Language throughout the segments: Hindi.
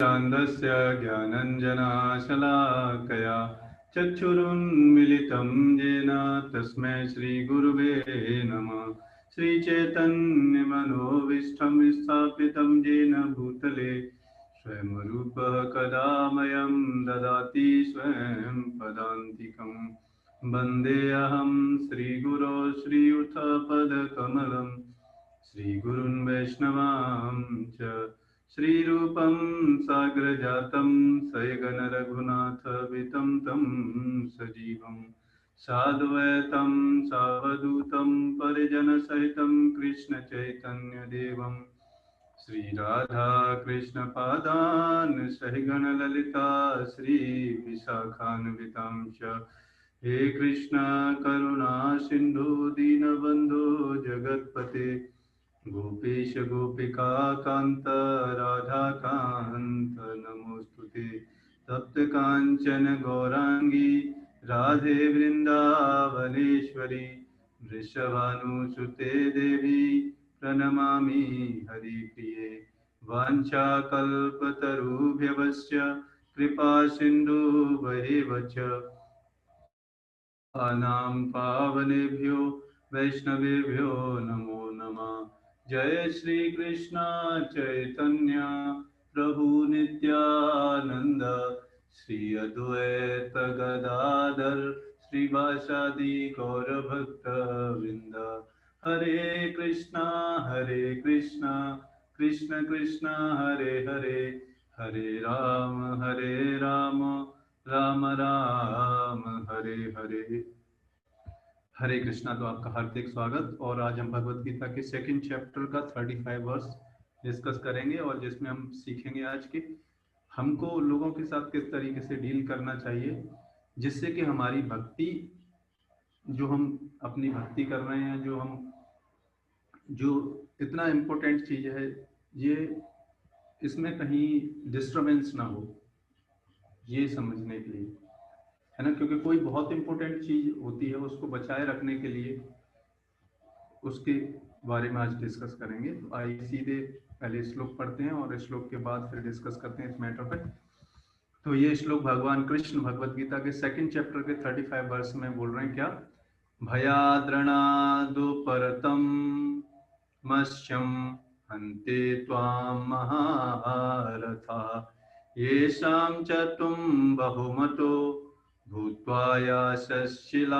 चान्दस्य ज्ञानञ्जनशलाकया चक्षुरुन्मिलितं येन तस्मै श्रीगुरुवे नमः। श्रीचैतन्यमनोभीष्टं स्थापितं येन भूतले स्वयं रूपः कदा मह्यं ददाति स्वयं पदान्तिकं। वन्देऽहं श्रीगुरो श्रीयुतपदकमलं श्रीगुरुन् वैष्णवांश्च श्रीरूपं साग्रजातं सयगणरघुनाथवितं तं सजीवं साद्वैतं सावधूतं परिजनसहितं कृष्णचैतन्यदेवं श्रीराधा कृष्णपादान् सहिगणललिता श्रीविशाखान्वितां च। हे कृष्ण करुणा सिन्धु दीनबन्धो जगत्पते गोपेश गोपिका कांत राधा कांत नमोस्तुते। तप्त कांचन गौरांगी राधे वृंदावनेश्वरी वृषभानुसुते देवी प्रणमामि हरिप्रिये। वाञ्छाकल्पतरुभ्यश्च कृपा सिन्धुभ्येव च नाम पावनेभ्यो वैष्णवेभ्यो नमो नमः। जय श्री कृष्ण चैतन्य प्रभु नित्यानंद श्री अद्वैत गदाधर श्रीवासादि गौरभक्त वृंद। हरे कृष्णा कृष्ण कृष्ण हरे हरे, हरे राम राम राम हरे हरे। हरे कृष्णा। तो आपका हार्दिक स्वागत। और आज हम भगवत गीता के सेकंड चैप्टर का 35 वर्स डिस्कस करेंगे और जिसमें हम सीखेंगे आज कि हमको लोगों के साथ किस तरीके से डील करना चाहिए जिससे कि हमारी भक्ति, जो हम अपनी भक्ति कर रहे हैं, जो इतना इम्पोर्टेंट चीज है, ये इसमें कहीं डिस्टर्बेंस ना हो, ये समझने के लिए है ना। क्योंकि कोई बहुत इंपॉर्टेंट चीज होती है, उसको बचाए रखने के लिए उसके बारे में आज डिस्कस करेंगे। तो आइए सीधे पहले श्लोक पढ़ते हैं और श्लोक के बाद फिर डिस्कस करते हैं इस मैटर पे। तो ये श्लोक भगवान कृष्ण भगवत गीता के सेकंड चैप्टर के 35 वर्ष में बोल रहे हैं क्या। भयाद्रणादुपरतं मत्स्यं हन्ते त्वां महारथा येषां च तुम बहुमतो भूत्वा यशस्शिलाघवम्।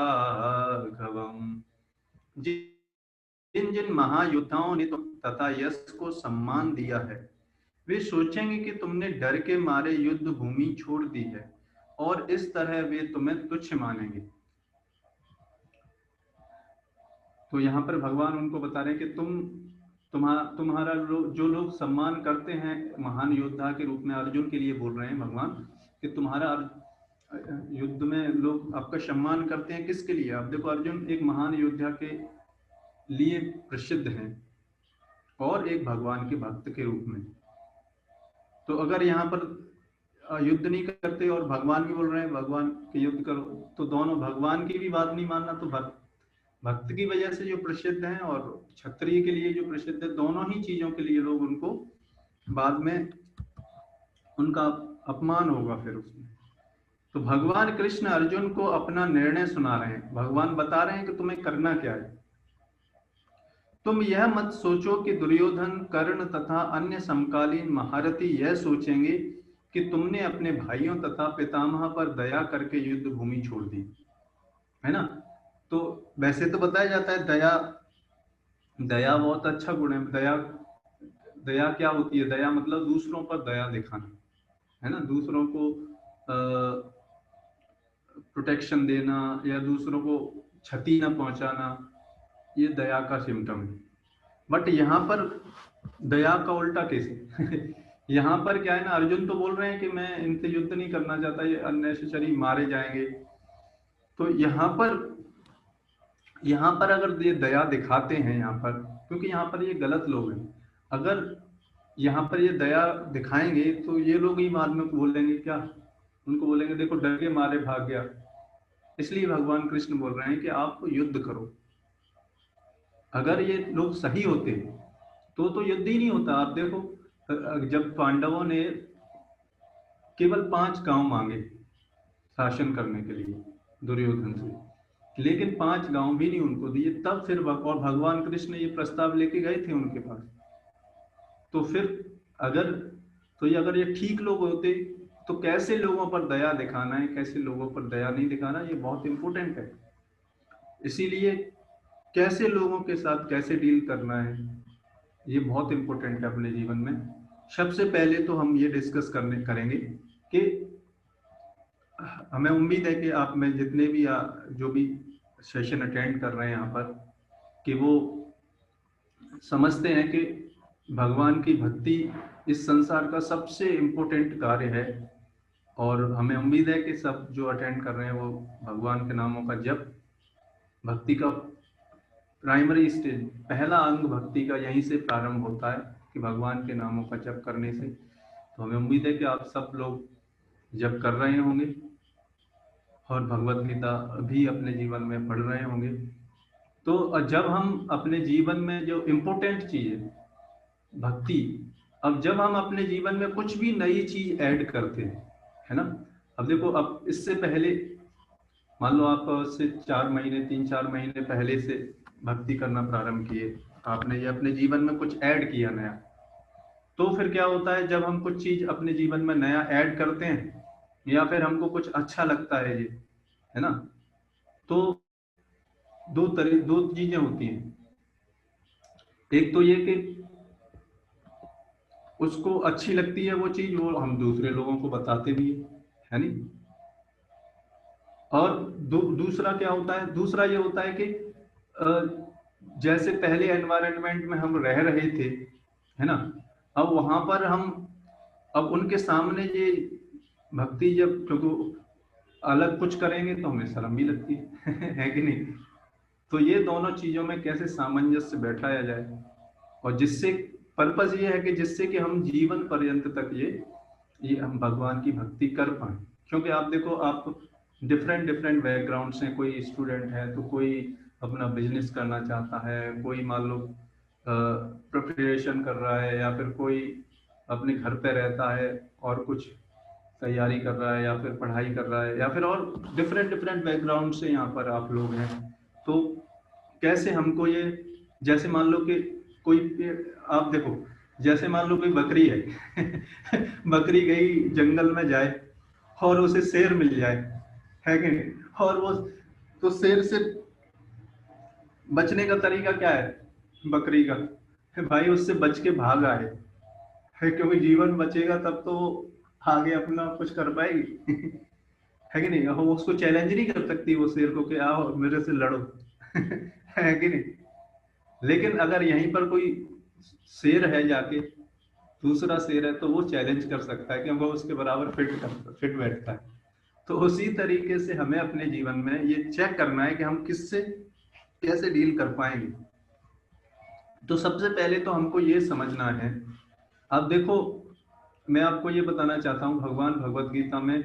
जिन जिन महायोद्धाओं ने तथा यश को सम्मान दिया है, वे सोचेंगे कि तुमने डर के मारे युद्ध भूमि छोड़ दी है और इस तरह वे तुम्हें तुच्छ मानेंगे। तो यहाँ पर भगवान उनको बता रहे हैं कि तुम्हारा जो लोग सम्मान करते हैं महान योद्धा के रूप में, अर्जुन के लिए बोल रहे हैं भगवान कि तुम्हारा युद्ध में लोग आपका सम्मान करते हैं। किसके लिए? आप देखो, अर्जुन एक महान योद्धा के लिए प्रसिद्ध हैं और एक भगवान के भक्त के रूप में। तो अगर यहाँ पर युद्ध नहीं करते और भगवान भी बोल रहे हैं भगवान के युद्ध करो, तो दोनों भगवान की भी बात नहीं मानना, तो भक्त की वजह से जो प्रसिद्ध हैं और क्षत्रिय के लिए जो प्रसिद्ध है, दोनों ही चीजों के लिए लोग उनको बाद में उनका अपमान होगा फिर उसमें। तो भगवान कृष्ण अर्जुन को अपना निर्णय सुना रहे हैं। भगवान बता रहे हैं कि तुम्हें करना क्या है। तुम यह मत सोचो कि दुर्योधन, कर्ण तथा अन्य समकालीन महारथी यह सोचेंगे कि तुमने अपने भाइयों तथा पितामह पर दया करके युद्ध भूमि छोड़ दी, है ना। तो वैसे तो बताया जाता है दया बहुत अच्छा गुण है। दया क्या होती है? दया मतलब दूसरों पर दया दिखाना, है ना। दूसरों को प्रोटेक्शन देना या दूसरों को क्षति न पहुंचाना, ये दया का सिम्टम है। बट यहाँ पर दया का उल्टा कैसे? यहाँ पर क्या है ना, अर्जुन तो बोल रहे हैं कि मैं इनसे युद्ध नहीं करना चाहता, ये अननेसेसरी मारे जाएंगे। तो यहाँ पर अगर ये दया दिखाते हैं यहाँ पर, क्योंकि यहाँ पर ये गलत लोग हैं, अगर यहाँ पर ये दया दिखाएंगे तो ये लोग ही बाद में बोलेंगे क्या, उनको बोलेंगे देखो डर के मारे भाग गया। इसलिए भगवान कृष्ण बोल रहे हैं कि आप युद्ध करो। अगर ये लोग सही होते तो युद्ध ही नहीं होता। आप देखो, जब पांडवों ने केवल 5 गांव मांगे शासन करने के लिए दुर्योधन से, लेकिन 5 गांव भी नहीं उनको दिए। तब फिर और भगवान कृष्ण ये प्रस्ताव लेके गए थे उनके पास। तो फिर अगर अगर ये ठीक लोग होते तो कैसे लोगों पर दया दिखाना है, कैसे लोगों पर दया नहीं दिखाना, ये बहुत इंपॉर्टेंट है। इसीलिए कैसे लोगों के साथ कैसे डील करना है, ये बहुत इंपॉर्टेंट है अपने जीवन में। सबसे पहले तो हम ये डिस्कस करेंगे कि हमें उम्मीद है कि आप में जितने भी जो भी सेशन अटेंड कर रहे हैं यहाँ पर, कि वो समझते हैं कि भगवान की भक्ति इस संसार का सबसे इम्पोर्टेंट कार्य है। और हमें उम्मीद है कि सब जो अटेंड कर रहे हैं वो भगवान के नामों का जप, भक्ति का प्राइमरी स्टेज, पहला अंग भक्ति का यहीं से प्रारंभ होता है कि भगवान के नामों का जप करने से। तो हमें उम्मीद है कि आप सब लोग जप कर रहे होंगे और भगवत गीता भी अपने जीवन में पढ़ रहे होंगे। तो जब हम अपने जीवन में जो इम्पोर्टेंट चीज है भक्ति, अब जब हम अपने जीवन में कुछ भी नई चीज ऐड करते हैं, है ना। अब देखो, अब इससे पहले मान लो आप से 4 महीने 3-4 महीने पहले से भक्ति करना प्रारंभ किए, आपने ये अपने जीवन में कुछ ऐड किया नया। तो फिर क्या होता है, जब हम कुछ चीज अपने जीवन में नया ऐड करते हैं या फिर हमको कुछ अच्छा लगता है ये, है ना, तो दो चीजें होती हैं। एक तो ये कि उसको अच्छी लगती है वो चीज, वो हम दूसरे लोगों को बताते भी है नहीं। और दूसरा क्या होता है, दूसरा ये होता है कि जैसे पहले एनवायरनमेंट में हम रह रहे थे, है ना, अब वहां पर हम अब उनके सामने ये भक्ति जब क्योंकि अलग कुछ करेंगे तो हमें शर्म भी लगती है कि नहीं। तो ये दोनों चीजों में कैसे सामंजस्य बैठाया जाए, और जिससे पर्पस ये है कि जिससे कि हम जीवन पर्यंत तक ये हम भगवान की भक्ति कर पाए। क्योंकि आप देखो, आप डिफरेंट बैकग्राउंड से, कोई स्टूडेंट है तो कोई अपना बिजनेस करना चाहता है, कोई मान लो प्रिपरेशन कर रहा है, या फिर कोई अपने घर पे रहता है और कुछ तैयारी कर रहा है, या फिर पढ़ाई कर रहा है, या फिर और डिफरेंट बैकग्राउंड से यहाँ पर आप लोग हैं। तो कैसे हमको ये, जैसे मान लो कि कोई, आप देखो जैसे मान लो कोई बकरी है बकरी गई जंगल में जाए और उसे शेर मिल जाए, है कि नहीं, और वो तो शेर से बचने का तरीका क्या है बकरी का, भाई उससे बच के भाग आए, है, क्योंकि जीवन बचेगा तब तो आगे अपना कुछ कर पाएगी है कि नहीं। वो उसको चैलेंज नहीं कर सकती वो शेर को कि आओ मेरे से लड़ो है कि नहीं। लेकिन अगर यहीं पर कोई शेर है, जाके दूसरा शेर है, तो वो चैलेंज कर सकता है क्योंकि वो उसके बराबर फिट बैठता है। तो उसी तरीके से हमें अपने जीवन में ये चेक करना है कि हम किससे कैसे डील कर पाएंगे। तो सबसे पहले तो हमको ये समझना है, अब देखो मैं आपको ये बताना चाहता हूँ, भगवान भगवत गीता में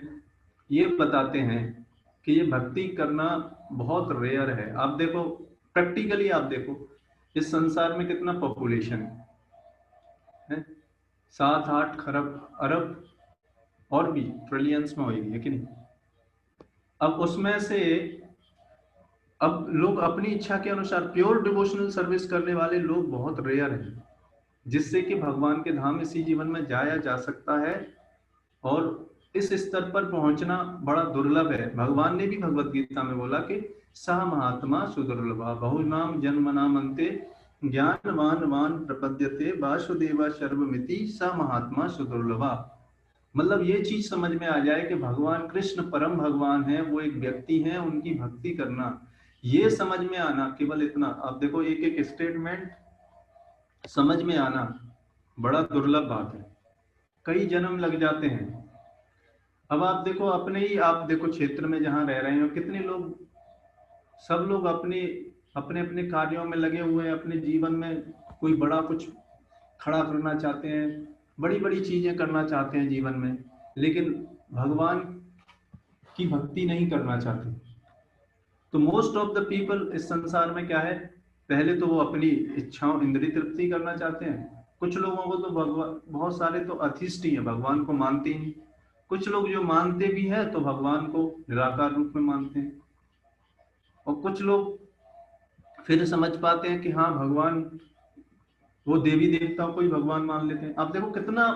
ये बताते हैं कि ये भक्ति करना बहुत रेयर है। आप देखो प्रैक्टिकली, आप देखो इस संसार में कितना पॉपुलेशन है, 7-8 खरब अरब और भी ट्रिलियंस में होगी, है कि नहीं। अब उसमें से अब लोग अपनी इच्छा के अनुसार प्योर डिवोशनल सर्विस करने वाले लोग बहुत रेयर हैं, जिससे कि भगवान के धाम इसी जीवन में जाया जा सकता है। और इस स्तर पर पहुंचना बड़ा दुर्लभ है। भगवान ने भी भगवत गीता में बोला कि सा महात्मा सुदुर्लभा बहुनाम जन्मनाम अन्ते ज्ञानवान वान प्रपद्यते वासुदेवा सर्वमिति सा महात्मा सुदुर्लभा। मतलब ये चीज समझ में आ जाए कि भगवान कृष्ण परम भगवान है, वो एक व्यक्ति है, उनकी भक्ति करना, ये समझ में आना, केवल इतना। आप देखो एक एक स्टेटमेंट समझ में आना बड़ा दुर्लभ बात है, कई जन्म लग जाते हैं। अब आप देखो अपने ही, आप देखो क्षेत्र में जहां रह रहे हो, कितने लोग, सब लोग अपने अपने अपने कार्यों में लगे हुए हैं, अपने जीवन में कोई बड़ा कुछ खड़ा करना चाहते हैं, बड़ी बड़ी चीजें करना चाहते हैं जीवन में, लेकिन भगवान की भक्ति नहीं करना चाहते। तो मोस्ट ऑफ द पीपल इस संसार में क्या है, पहले तो वो अपनी इच्छाओं इंद्रिय तृप्ति करना चाहते हैं। कुछ लोगों को तो भगवान, बहुत सारे तो अथिष्ट ही है, भगवान को मानते ही नहीं, कुछ लोग जो मानते भी हैं तो भगवान को निराकार रूप में मानते हैं, और कुछ लोग फिर समझ पाते हैं कि हाँ भगवान, वो देवी देवताओं को ही भगवान मान लेते हैं। आप देखो कितना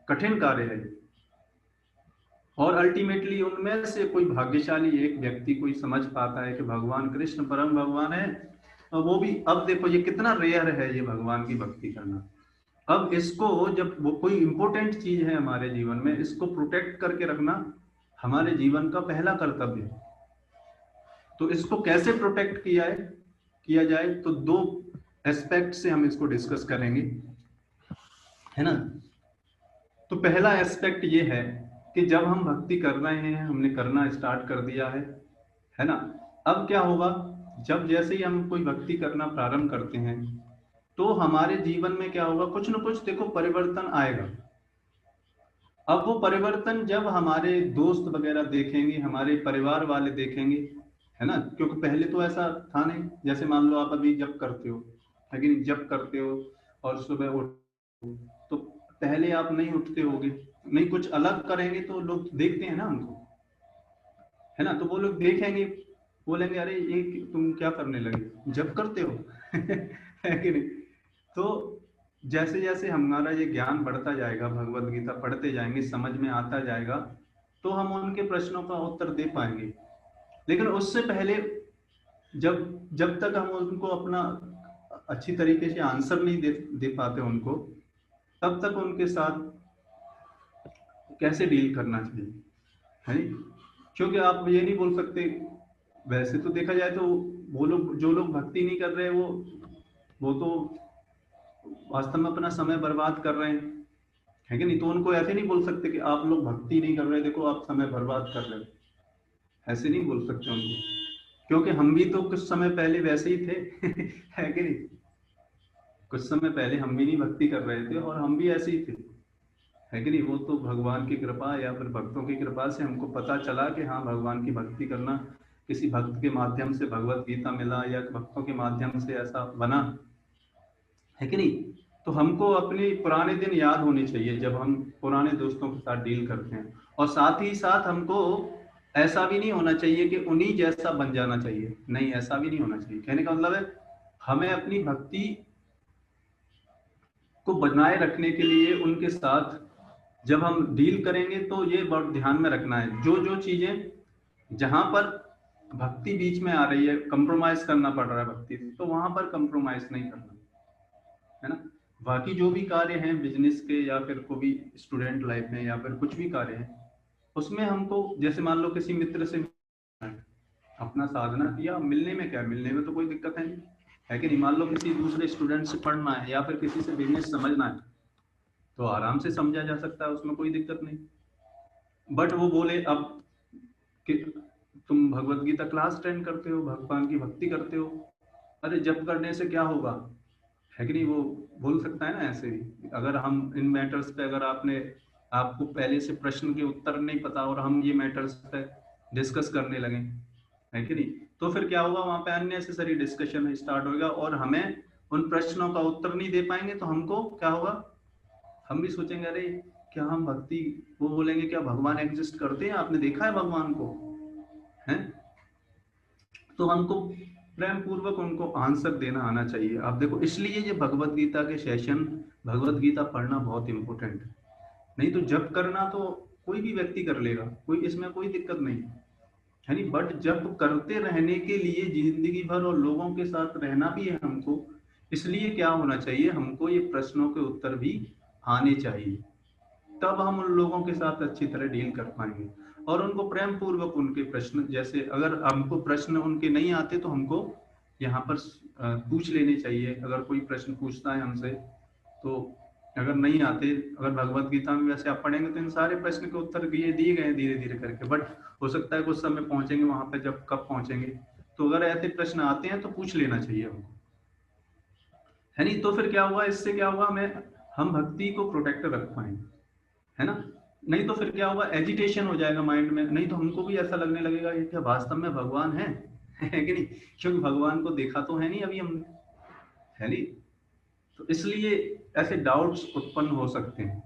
कठिन कार्य है ये। और अल्टीमेटली उनमें से कोई भाग्यशाली एक व्यक्ति कोई समझ पाता है कि भगवान कृष्ण परम भगवान है, और वो भी, अब देखो ये कितना रेयर है ये भगवान की भक्ति करना। अब इसको, जब वो कोई इंपॉर्टेंट चीज है हमारे जीवन में, इसको प्रोटेक्ट करके रखना हमारे जीवन का पहला कर्तव्य है। तो इसको कैसे प्रोटेक्ट किया जाए, तो दो एस्पेक्ट से हम इसको डिस्कस करेंगे, है ना। तो पहला एस्पेक्ट ये है कि जब हम भक्ति कर रहे हैं, हमने करना स्टार्ट कर दिया है ना, अब क्या होगा, जब जैसे ही हम कोई भक्ति करना प्रारंभ करते हैं तो हमारे जीवन में क्या होगा, कुछ न कुछ देखो परिवर्तन आएगा। अब वो परिवर्तन जब हमारे दोस्त वगैरह देखेंगे, हमारे परिवार वाले देखेंगे, है ना, क्योंकि पहले तो ऐसा था नहीं। जैसे मान लो आप अभी जब करते हो, है कि नहीं, जब करते हो और सुबह उठ, तो पहले आप नहीं उठते होगे, नहीं कुछ अलग करेंगे तो लोग देखते हैं ना हमको, है ना, तो वो लोग देखेंगे, बोलेंगे अरे ये तुम क्या करने लगे, जब करते हो है कि नहीं। तो जैसे जैसे हमारा ये ज्ञान बढ़ता जाएगा, भगवत गीता पढ़ते जाएंगे, समझ में आता जाएगा, तो हम उनके प्रश्नों का उत्तर दे पाएंगे। लेकिन उससे पहले, जब जब तक हम उनको अपना अच्छी तरीके से आंसर नहीं दे पाते उनको, तब तक उनके साथ कैसे डील करना चाहिए, है नी? क्योंकि आप ये नहीं बोल सकते, वैसे तो देखा जाए तो वो लोग, जो लोग भक्ति नहीं कर रहे, वो तो वास्तव में अपना समय बर्बाद कर रहे हैं, है कि नहीं। तो उनको ऐसे नहीं बोल सकते कि आप लोग भक्ति नहीं कर रहे, देखो आप समय बर्बाद कर रहे हो, ऐसे नहीं बोल सकते उनको, क्योंकि हम भी तो कुछ समय पहले वैसे ही थे है कि नहीं। कुछ समय पहले हम भी नहीं भक्ति कर रहे थे और हम भी ऐसे ही थे, है कि नहीं। वो तो भगवान की कृपा या फिर भक्तों की कृपा से हमको पता चला कि हाँ भगवान की भक्ति करना, किसी भक्त के माध्यम से भगवत गीता मिला या भक्तों के माध्यम से ऐसा बना, है कि नहीं। तो हमको अपने पुराने दिन याद होने चाहिए जब हम पुराने दोस्तों के साथ डील करते हैं, और साथ ही साथ हमको ऐसा भी नहीं होना चाहिए कि उन्हीं जैसा बन जाना चाहिए, नहीं ऐसा भी नहीं होना चाहिए। कहने का मतलब है, हमें अपनी भक्ति को बनाए रखने के लिए उनके साथ जब हम डील करेंगे तो ये बहुत ध्यान में रखना है, जो जो चीजें, जहां पर भक्ति बीच में आ रही है, कंप्रोमाइज करना पड़ रहा है भक्ति से, तो वहां पर कंप्रोमाइज नहीं करना, है ना। बाकी जो भी कार्य हैं बिजनेस के या फिर कोई भी स्टूडेंट लाइफ में या फिर कुछ भी कार्य है, उसमें हमको, जैसे मान लो किसी मित्र से अपना साधना किया, मिलने में क्या, मिलने में तो कोई दिक्कत है नहीं, है कि नहीं। मान लो किसी दूसरे स्टूडेंट से पढ़ना है या फिर किसी से बिजनेस समझना है, तो आराम से समझा जा सकता है, उसमें कोई दिक्कत नहीं। बट वो बोले अब कि तुम भगवत गीता क्लास अटेंड करते हो, भगवान की भक्ति करते हो, अरे जप करने से क्या होगा, है कि नहीं, वो बोल सकता है ना ऐसे ही। अगर हम इन मैटर्स पे, अगर आपको पहले से प्रश्न के उत्तर नहीं पता और हम ये मैटर्स पे डिस्कस करने लगे, है कि नहीं, तो फिर क्या होगा, वहां पे अननेसेसरी डिस्कशन स्टार्ट होगा और हमें उन प्रश्नों का उत्तर नहीं दे पाएंगे, तो हमको क्या होगा, हम भी सोचेंगे अरे क्या हम भक्ति, वो बोलेंगे क्या भगवान एग्जिस्ट करते हैं, आपने देखा है भगवान को, है। तो हमको प्रेम पूर्वक उनको आंसर देना आना चाहिए। आप देखो, इसलिए ये भगवत गीता के सेशन, भगवत गीता पढ़ना बहुत इंपॉर्टेंट है। नहीं तो जब करना तो कोई भी व्यक्ति कर लेगा, कोई इसमें कोई दिक्कत नहीं है नहीं, बट जब करते रहने के लिए जिंदगी भर और लोगों के साथ रहना भी है हमको, इसलिए क्या होना चाहिए, हमको ये प्रश्नों के उत्तर भी आने चाहिए, तब हम उन लोगों के साथ अच्छी तरह डील कर पाएंगे। और उनको प्रेम पूर्वक उनके प्रश्न, जैसे अगर हमको प्रश्न उनके नहीं आते तो हमको यहाँ पर पूछ लेने चाहिए। अगर कोई प्रश्न पूछता है हमसे, तो अगर नहीं आते, अगर भगवत गीता में वैसे आप पढ़ेंगे तो इन सारे प्रश्न के उत्तर दिए गए धीरे धीरे करके, बट हो सकता है कुछ समय पहुंचेंगे वहां पे, जब कब पहुंचेंगे, तो अगर ऐसे प्रश्न आते हैं तो पूछ लेना चाहिए हमको, है नहीं। तो फिर क्या हुआ, इससे क्या हुआ, हम भक्ति को प्रोटेक्ट रख पाएंगे, है ना। नहीं तो फिर क्या होगा, एजिटेशन हो जाएगा माइंड में, नहीं तो हमको भी ऐसा लगने लगेगा ये क्या वास्तव में भगवान है है कि नहीं, क्योंकि भगवान को देखा तो है नहीं अभी हमने, है नहीं। तो इसलिए ऐसे डाउट्स उत्पन्न हो सकते हैं।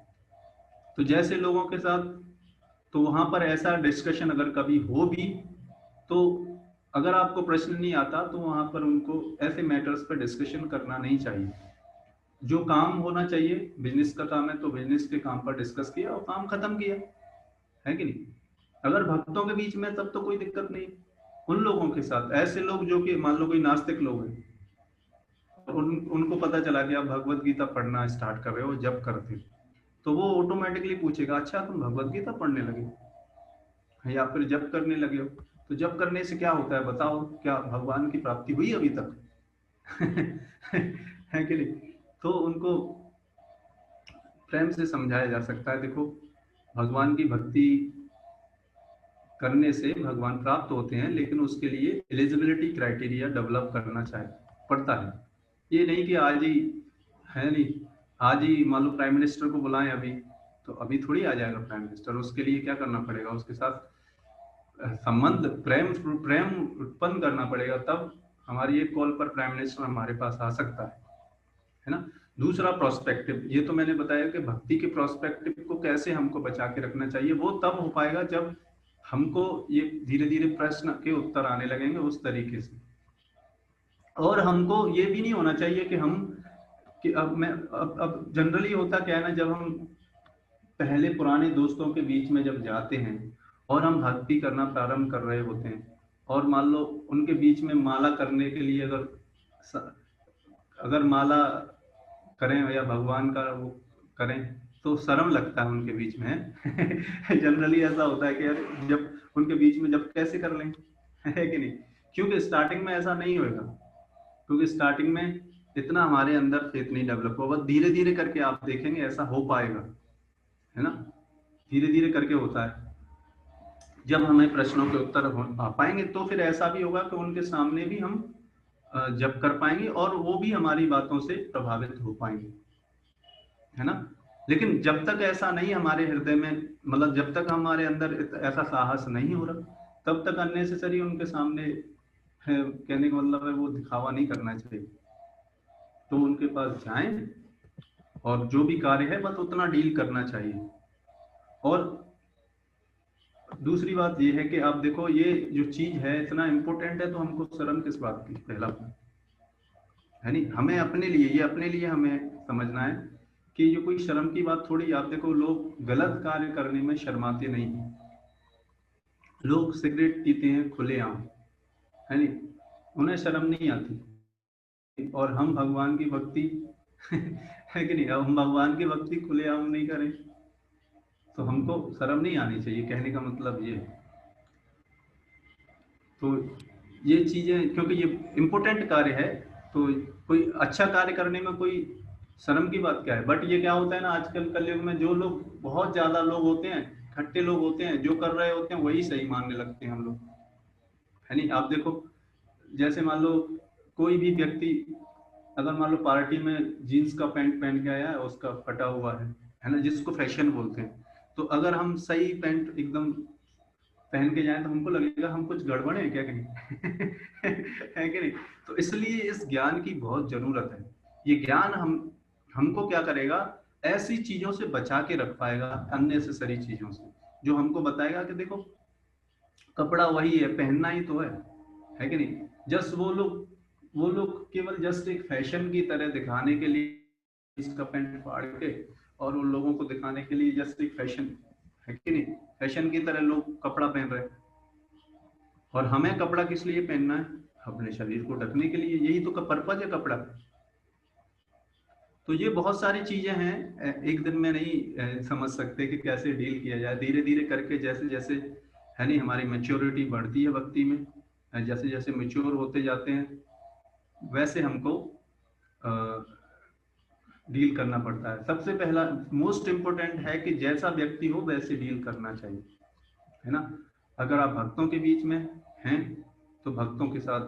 तो जैसे लोगों के साथ तो वहां पर ऐसा डिस्कशन अगर कभी हो भी, तो अगर आपको प्रश्न नहीं आता तो वहां पर उनको ऐसे मैटर्स पर डिस्कशन करना नहीं चाहिए। जो काम होना चाहिए, बिजनेस का काम है तो बिजनेस के काम पर डिस्कस किया और काम खत्म किया, है कि नहीं। अगर भक्तों के बीच में तब तो कोई दिक्कत नहीं। उन लोगों के साथ ऐसे लोग जो कि मान लो कोई नास्तिक लोग हैं, उनको पता चला कि आप भगवत गीता पढ़ना स्टार्ट कर रहे हो, जब करते हो, तो वो ऑटोमेटिकली पूछेगा अच्छा तुम भगवत गीता पढ़ने लगे या फिर जब करने लगे हो, तो जब करने से क्या होता है बताओ, क्या भगवान की प्राप्ति हुई अभी तक? है कि नहीं। तो उनको प्रेम से समझाया जा सकता है, देखो भगवान की भक्ति करने से भगवान प्राप्त होते हैं, लेकिन उसके लिए एलिजिबिलिटी क्राइटेरिया डेवलप करना चाहिए पड़ता है। ये नहीं कि आज ही, है नहीं, आज ही मान लो प्राइम मिनिस्टर को बुलाएं अभी, तो अभी थोड़ी आ जाएगा प्राइम मिनिस्टर। उसके लिए क्या करना पड़ेगा, उसके साथ संबंध, प्रेम प्रेम उत्पन्न करना पड़ेगा, तब हमारी एक कॉल पर प्राइम मिनिस्टर हमारे पास आ सकता है ना। दूसरा प्रोस्पेक्टिव, ये तो मैंने बताया कि भक्ति के प्रोस्पेक्टिव को कैसे हमको बचा के रखना चाहिए, वो तब हो पाएगा जब हमको ये धीरे धीरे प्रश्न के उत्तर आने लगेंगे उस तरीके से। और हमको ये भी नहीं होना चाहिए कि हम कि अब जनरली होता क्या है ना, जब हम पहले पुराने दोस्तों के बीच में जब जाते हैं और हम भक्ति करना प्रारंभ कर रहे होते हैं, और मान लो उनके बीच में माला करने के लिए अगर माला करें या भगवान का वो करें तो शर्म लगता है उनके बीच में। जनरली ऐसा होता है कि यार जब उनके बीच में जब कैसे कर लें, है कि नहीं। क्योंकि स्टार्टिंग में ऐसा नहीं होगा, क्योंकि स्टार्टिंग में इतना हमारे अंदर फेथ नहीं डेवलप होगा। धीरे धीरे करके आप देखेंगे ऐसा हो पाएगा, है ना। धीरे धीरे करके होता है। जब हमें प्रश्नों के उत्तर आ पाएंगे तो फिर ऐसा भी होगा कि उनके सामने भी हम जब कर पाएंगे और वो भी हमारी बातों से प्रभावित हो पाएंगे, है ना। लेकिन जब तक ऐसा नहीं हमारे हृदय में, मतलब जब तक हमारे अंदर ऐसा साहस नहीं हो रहा, तब तक अननेसेसरी उनके सामने है, कहने का मतलब है वो दिखावा नहीं करना चाहिए। तो उनके पास जाएं और जो भी कार्य है बस उतना डील करना चाहिए। और दूसरी बात ये है कि आप देखो ये जो चीज है इतना इम्पोर्टेंट है, तो हमको शर्म किस बात की, पहला है नहीं। हमें अपने लिए, ये अपने लिए हमें समझना है कि ये कोई शर्म की बात थोड़ी। आप देखो लोग गलत कार्य करने में शर्माते नहीं हैं। लोग सिगरेट पीते हैं खुलेआम, है नहीं, उन्हें शर्म नहीं आती। और हम भगवान की भक्ति है कि नहीं, अब हम भगवान की भक्ति खुलेआम नहीं करें तो हमको शर्म नहीं आनी चाहिए, कहने का मतलब ये। तो ये चीजें, क्योंकि ये इम्पोर्टेंट कार्य है, तो कोई अच्छा कार्य करने में कोई शर्म की बात क्या है। बट ये क्या होता है ना, आजकल कलयुग में जो लोग, बहुत ज्यादा लोग होते हैं, खट्टे लोग होते हैं, जो कर रहे होते हैं वही सही मानने लगते हैं हम लोग, है नहीं। आप देखो जैसे मान लो कोई भी व्यक्ति अगर मान लो पार्टी में जीन्स का पैंट पहन के आया है, उसका फटा हुआ है ना, जिसको फैशन बोलते हैं, तो अगर हम सही पैंट एकदम पहन के जाएं तो हमको लगेगा हम कुछ गड़बड़ है क्या कहीं। है कि नहीं। तो इसलिए इस ज्ञान की बहुत जरूरत है। ये ज्ञान हमको क्या करेगा, ऐसी चीजों से बचा के रख पाएगा, अननेसेसरी चीजों से, जो हमको बताएगा कि देखो कपड़ा वही है, पहनना ही तो है कि नहीं। जस्ट वो लोग केवल जस्ट एक फैशन की तरह दिखाने के लिए इसका पैंट फाड़ के, और उन लोगों को दिखाने के लिए जस्ट एक फैशन, है कि नहीं, फैशन की तरह लोग कपड़ा पहन रहे हैं। और हमें कपड़ा किस लिए पहनना है, अपने शरीर को ढकने के लिए, यही तो पर्पज है कपड़ा। तो ये बहुत सारी चीजें हैं, एक दिन में नहीं समझ सकते कि कैसे डील किया जाए। धीरे धीरे करके जैसे जैसे, है नहीं, हमारी मैच्योरिटी बढ़ती है भक्ति में, जैसे जैसे मैच्योर होते जाते हैं वैसे हमको डील करना पड़ता है। सबसे पहला मोस्ट इम्पोर्टेंट है कि जैसा व्यक्ति हो वैसे डील करना चाहिए, है ना। अगर आप भक्तों के बीच में हैं तो भक्तों के साथ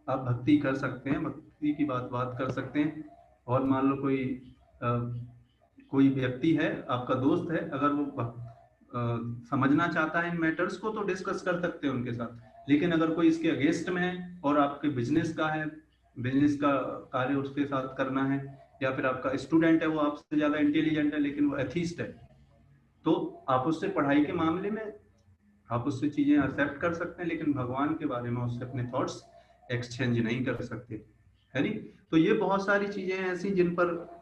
आप भक्ति कर सकते हैं, भक्ति की बात कर सकते हैं। और मान लो कोई व्यक्ति है, आपका दोस्त है, अगर वो समझना चाहता है इन मैटर्स को तो डिस्कस कर सकते हैं उनके साथ। लेकिन अगर कोई इसके अगेंस्ट में है और आपके बिजनेस का है, बिजनेस का कार्य उसके साथ करना है, या फिर आपका स्टूडेंट है, वो आपसे ज्यादा इंटेलिजेंट है लेकिन वो एथीस्ट है, तो आप उससे पढ़ाई के मामले में आप उससे चीजें एक्सेप्ट कर सकते हैं, लेकिन भगवान के बारे में उससे अपने थॉट्स एक्सचेंज नहीं कर सकते, है नहीं। तो ये बहुत सारी चीजें हैं ऐसी जिन पर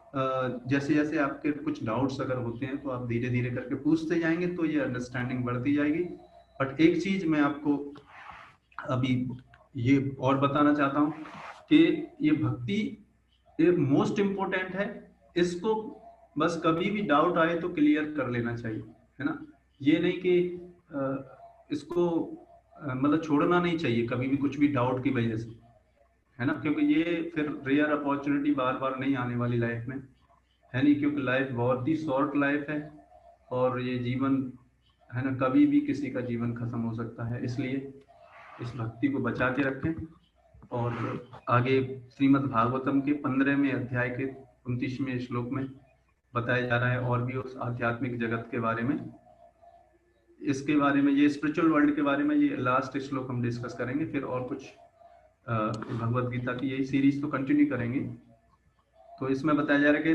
जैसे जैसे आपके कुछ डाउट्स अगर होते हैं तो आप धीरे धीरे करके पूछते जाएंगे तो ये अंडरस्टैंडिंग बढ़ती जाएगी। बट एक चीज मैं आपको अभी ये और बताना चाहता हूँ कि ये भक्ति ये मोस्ट इम्पोर्टेंट है। इसको बस कभी भी डाउट आए तो क्लियर कर लेना चाहिए, है ना। ये नहीं कि इसको मतलब छोड़ना नहीं चाहिए कभी भी कुछ भी डाउट की वजह से, है ना, क्योंकि ये फिर रेयर अपॉर्चुनिटी बार बार नहीं आने वाली लाइफ में, है नहीं, क्योंकि लाइफ बहुत ही शॉर्ट लाइफ है और ये जीवन, है ना, कभी भी किसी का जीवन खत्म हो सकता है। इसलिए इस भक्ति को बचा के रखें। और आगे श्रीमद् भागवतम के 15वें अध्याय के 29वें श्लोक में बताया जा रहा है और भी उस आध्यात्मिक जगत के बारे में, इसके बारे में, ये स्पिरिचुअल वर्ल्ड के बारे में ये लास्ट श्लोक हम डिस्कस करेंगे। फिर और कुछ भगवत गीता की यही सीरीज तो कंटिन्यू करेंगे। तो इसमें बताया जा रहा है कि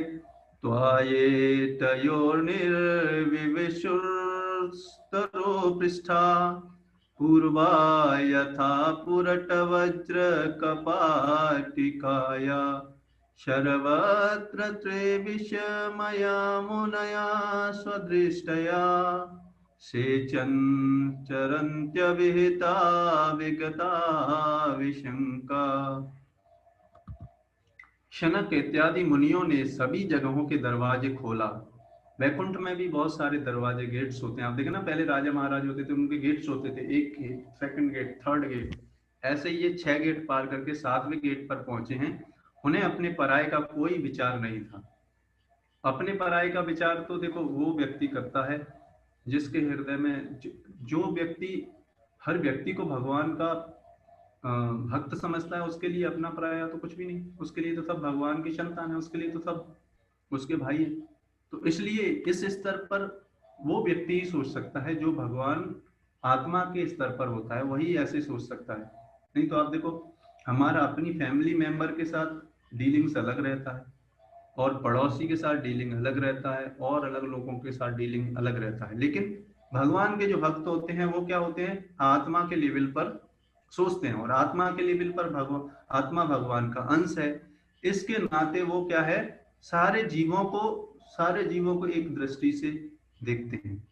त्वाये तयोर्निर्विविशुस्तरो पृष्ठा पूर्वा यथा पुरटवज्र कपाटिकाया सर्वत्र त्रिविषमया मुनया स्वदृष्टया सेचन् चरन्त्यविहिता विगता विशंका। शनक इत्यादि मुनियों ने सभी जगहों के दरवाजे खोला। वैकुंठ में भी बहुत सारे दरवाजे, गेट्स होते हैं। आप देखें ना, पहले राजा महाराज होते थे, उनके गेट्स होते थे, एक gate, second gate, third gate, ऐसे ये 6 गेट पार करके 7वें गेट पर पहुंचे हैं। उन्हें अपने पराये का कोई विचार नहीं था। अपने पराये का विचार तो देखो वो व्यक्ति करता है जिसके हृदय में जो व्यक्ति, हर व्यक्ति को भगवान का भक्त समझता है, उसके लिए अपना पराया तो कुछ भी नहीं, उसके लिए तो सब भगवान की संतान है, उसके लिए तो सब उसके भाई है। तो इसलिए इस स्तर पर वो व्यक्ति ही सोच सकता है जो भगवान आत्मा के स्तर पर होता है, वही ऐसे सोच सकता है। नहीं तो आप देखो, हमारा अपनी फैमिली मेंबर के साथ डीलिंग्स अलग रहता है और पड़ोसी के साथ डीलिंग अलग रहता है और अलग लोगों के साथ डीलिंग अलग रहता है। लेकिन भगवान के जो भक्त होते हैं वो क्या होते हैं, आत्मा के लेवल पर सोचते हैं, और आत्मा के लेवल पर आत्मा भगवान का अंश है। इसके नाते वो क्या है, सारे जीवों को एक दृष्टि से देखते हैं।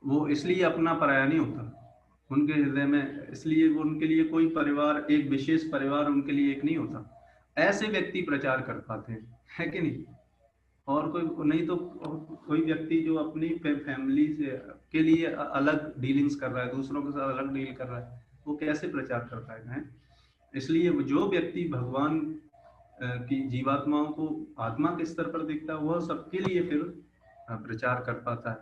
वो इसलिए अपना पराया नहीं होता उनके हृदय में, इसलिए वो उनके लिए कोई परिवार, एक विशेष परिवार उनके लिए एक नहीं होता। ऐसे व्यक्ति प्रचार कर पाते हैं, है कि नहीं। और कोई नहीं तो कोई व्यक्ति जो अपनी फैमिली से के लिए अलग डीलिंग्स कर रहा है, दूसरों के साथ अलग डील कर रहा है, वो कैसे प्रचार कर पाएगा, है। इसलिए जो व्यक्ति भगवान की जीवात्माओं को आत्मा के स्तर पर देखता है, वह सबके लिए फिर प्रचार कर पाता है।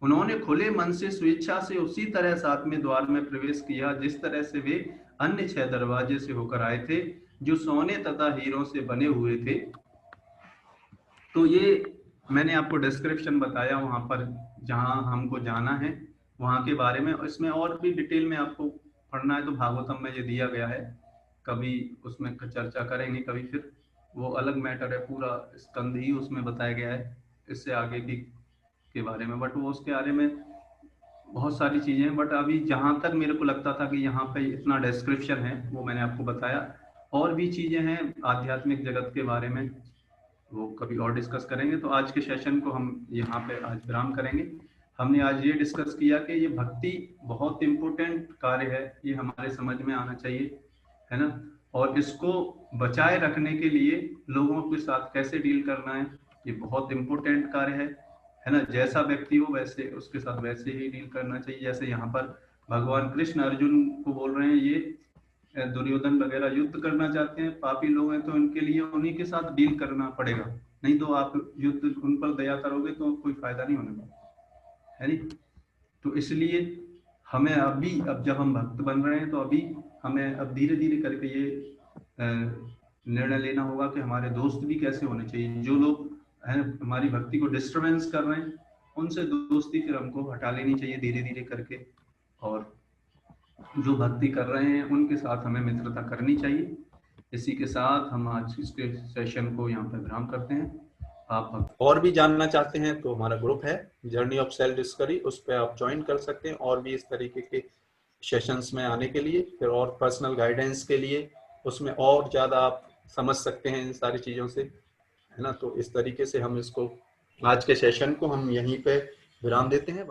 उन्होंने खुले मन से स्वेच्छा से उसी तरह 7वें द्वार में प्रवेश किया जिस तरह से वे अन्य 6 दरवाजे से होकर आए थे, जो सोने तथा हीरों से बने हुए थे। तो ये मैंने आपको डिस्क्रिप्शन बताया वहां पर जहां हमको जाना है वहां के बारे में। इसमें और भी डिटेल में आपको पढ़ना है तो भागवतम में ये दिया गया है, कभी उसमें चर्चा करेंगे, कभी फिर वो अलग मैटर है, पूरा स्कंद ही उसमें बताया गया है इससे आगे भी के बारे में। बट वो उसके बारे में बहुत सारी चीजें हैं, बट अभी जहां तक मेरे को लगता था कि यहाँ पे इतना डिस्क्रिप्शन है वो मैंने आपको बताया। और भी चीजें हैं आध्यात्मिक जगत के बारे में, वो कभी और डिस्कस करेंगे। तो आज के सेशन को हम यहाँ पे आज विराम करेंगे। हमने आज ये डिस्कस किया कि ये भक्ति बहुत इम्पोर्टेंट कार्य है, ये हमारे समझ में आना चाहिए, है ना। और इसको बचाए रखने के लिए लोगों के साथ कैसे डील करना है, ये बहुत इम्पोर्टेंट कार्य है ना। जैसा व्यक्ति हो वैसे उसके साथ वैसे ही डील करना चाहिए। जैसे यहाँ पर भगवान कृष्ण अर्जुन को बोल रहे हैं, ये दुर्योधन वगैरह युद्ध करना चाहते हैं, पापी लोग हैं, तो इनके लिए उन्हीं के साथ डील करना पड़ेगा। नहीं तो आप युद्ध उन पर दया करोगे तो कोई फायदा नहीं होने वाला, है नहीं। तो इसलिए हमें अब जब हम भक्त बन रहे हैं तो अभी हमें अब धीरे धीरे करके ये निर्णय लेना होगा कि हमारे दोस्त भी कैसे होने चाहिए। जो लोग है हमारी भक्ति को डिस्टर्बेंस कर रहे हैं, उनसे दोस्ती फिर हमको हटा लेनी चाहिए धीरे धीरे करके, और जो भक्ति कर रहे हैं उनके साथ हमें मित्रता करनी चाहिए। इसी के साथ हम आज इसके सेशन को यहाँ पर विराम करते हैं। आप और भी जानना चाहते हैं तो हमारा ग्रुप है जर्नी ऑफ सेल्फ डिस्कवरी, उस पर आप ज्वाइन कर सकते हैं और भी इस तरीके के सेशंस में आने के लिए, फिर और पर्सनल गाइडेंस के लिए, उसमें और ज़्यादा आप समझ सकते हैं इन सारी चीज़ों से, है ना। तो इस तरीके से हम इसको, आज के सेशन को हम यहीं पे विराम देते हैं।